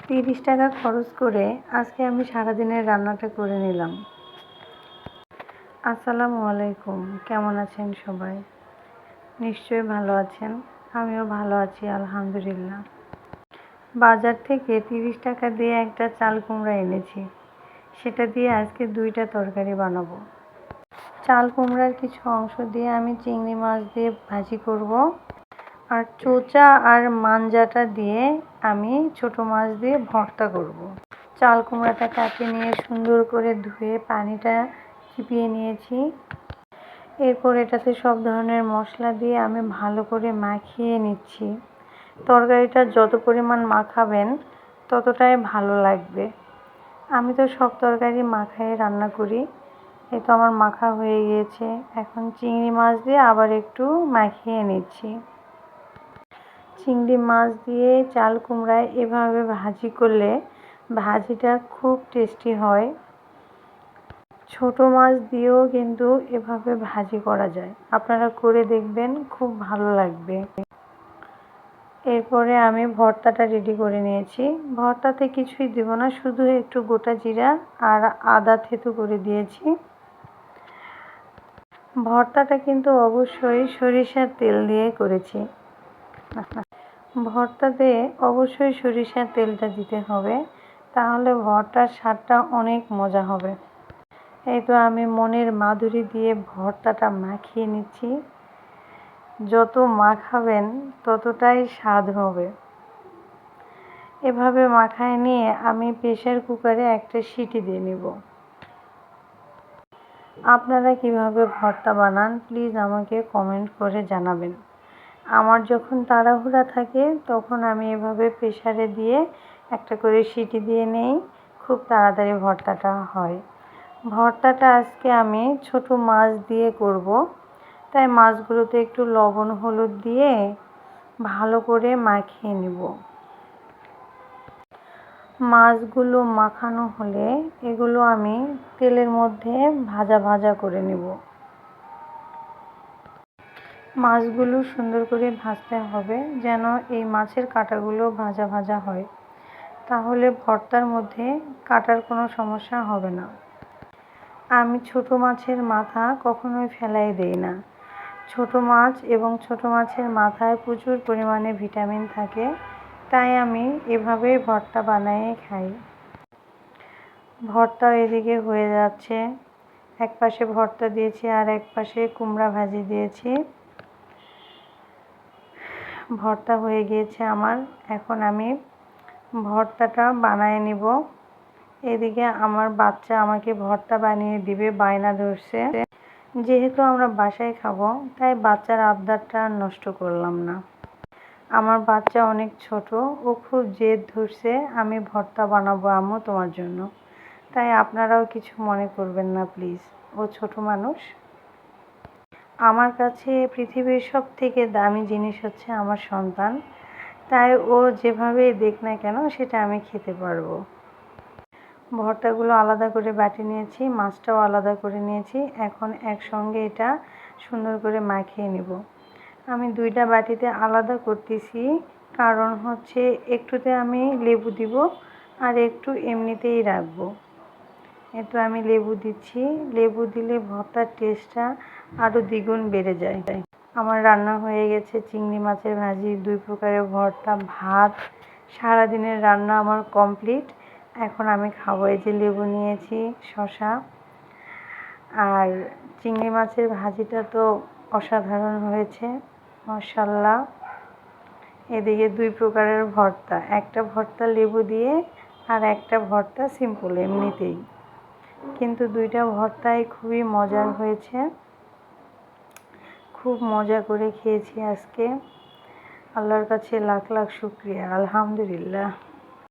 30 টাকা খরচ করে আজকে আমি সারাদিনের রান্নাটা করে নিলাম। আসসালামু আলাইকুম, কেমন আছেন সবাই? নিশ্চয়ই ভালো আছেন। আমিও ভালো আছি আলহামদুলিল্লাহ। বাজার থেকে 30 টাকা দিয়ে একটা চাল কুমড়া এনেছি, সেটা দিয়ে আজকে 2টা তরকারি বানাবো। চাল কুমড়ার কিছু অংশ দিয়ে আমি চিংড়ি মাছ দিয়ে ভাজি করব, আর চোচা আর মাঞ্জাটা দিয়ে আমি ছোট মাছ দিয়ে ভর্তা করব। চাল কুমড়াটা কাটিয়ে নিয়ে সুন্দর করে ধুয়ে পানিটা চিপিয়ে নিয়েছি। এরপর এটাতে সব ধরনের মশলা দিয়ে আমি ভালো করে মাখিয়ে নিচ্ছি। তরকারিটা যত পরিমাণ মাখাবেন ততটাই ভালো লাগবে। আমি তো সব তরকারি মাখায়ে রান্না করি। এই তো আমার মাখা হয়ে গিয়েছে। এখন চিংড়ি মাছ দিয়ে আবার একটু মাখিয়ে নিচ্ছি। চিংড়ি মাছ দিয়ে চাল কুমড়ায় এভাবে ভাজি করলে ভাজিটা খুব টেস্টি হয়। ছোট মাছ দিয়েও কিন্তু এভাবে ভাজি করা যায়, আপনারা করে দেখবেন, খুব ভালো লাগবে। এরপরে আমি ভর্তাটা রেডি করে নিয়েছি। ভর্তাতে কিছুই দেব না, শুধু একটু গোটা জিরা আর আদা থেতো করে দিয়েছি। ভর্তাটা কিন্তু অবশ্যই সরিষার তেল দিয়ে করেছি। ভর্তাতে অবশ্যই সরিষার তেলটা দিতে হবে, তাহলে ভর্তার স্বাদটা অনেক মজা হবে। এই তো আমি মনের মাধুরী দিয়ে ভর্তাটা মাখিয়ে নিচ্ছি। যত মাখাবেন ততটাই স্বাদ হবে। এভাবে মাখায় নিয়ে আমি প্রেসার কুকারে একটা সিটি দিয়ে নিব। আপনারা কিভাবে ভর্তা বানান প্লিজ আমাকে কমেন্ট করে জানাবেন। আমার যখন তাড়াহুড়া থাকে তখন আমি এভাবে প্রেসারে দিয়ে একটা করে সিটি দিয়ে নেই, খুব তাড়াতাড়ি ভর্তাটা হয়। ভর্তাটা আজকে আমি ছোট মাছ দিয়ে করব, তাই মাছগুলোতে একটু লবণ হলুদ দিয়ে ভালো করে মাখিয়ে নিব। মাছগুলো মাখানো হলে এগুলো আমি তেলের মধ্যে ভাজা ভাজা করে নেব। মাছগুলো সুন্দর করে ভাজতে হবে যেন এই মাছের কাঁটাগুলো ভাজা ভাজা হয়, তাহলে ভর্তার মধ্যে কাটার কোনো সমস্যা হবে না। আমি ছোট মাছের মাথা কখনোই ফেলাই দেই না। ছোট মাছ এবং ছোট মাছের মাথায় প্রচুর পরিমাণে ভিটামিন থাকে, তাই আমি এভাবে ভর্তা বানিয়ে খাই। ভর্তা এদিকে হয়ে যাচ্ছে, এক পাশে ভর্তা দিয়েছি আর এক পাশে কুমড়া ভাজি দিয়েছি। ভর্তা হয়ে গিয়েছে আমার, এখন আমি ভর্তাটা বানিয়ে নিব। এদিকে আমার বাচ্চা আমাকে ভর্তা বানিয়ে দিবে বায়না ধরছে। যেহেতু আমরা বাসায় খাবো তাই বাচ্চার আবদারটা নষ্ট করলাম না। আমার বাচ্চা অনেক ছোট, ও খুব জেদ ধরছে আমি ভর্তা বানাবো আম্মু তোমার জন্য। তাই আপনারাও কিছু মনে করবেন না প্লিজ, ও ছোট মানুষ। আমার কাছে পৃথিবীর সবথেকে দামি জিনিস হচ্ছে আমার সন্তান, তাই ও যেভাবেই দেখ না কেন সেটা আমি খেতে পারবো। ভর্তাগুলো আলাদা করে বাটি নিয়েছি, মাছটাও আলাদা করে নিয়েছি। এখন একসঙ্গে এটা সুন্দর করে মাখিয়ে নেব। আমি 2টা বাটিতে আলাদা করতেছি, কারণ হচ্ছে একটুতে আমি লেবু দিব আর একটু এমনিতেই রাখবো। তো আমি লেবু দিচ্ছি, লেবু দিলে ভর্তার টেস্টটা আরও দ্বিগুণ বেড়ে যায়। আমার রান্না হয়ে গেছে চিংড়ি মাছের ভাজি, 2 প্রকারের ভর্তা, ভাত। সারাদিনের রান্না আমার কমপ্লিট। এখন আমি খাবো। এই যে লেবু নিয়েছি, শসা, আর চিংড়ি মাছের ভাজিটা তো অসাধারণ হয়েছে মাশাআল্লাহ। এদিকে 2 প্রকারের ভর্তা, একটা ভর্তা লেবু দিয়ে আর একটা ভর্তা সিম্পল এমনিতেই, কিন্তু 2টা ভর্তাই খুবই মজার হয়েছে। খুব মজা করে খেয়েছি আজকে। আল্লাহর কাছে লাখ লাখ শুকরিয়া, আলহামদুলিল্লাহ।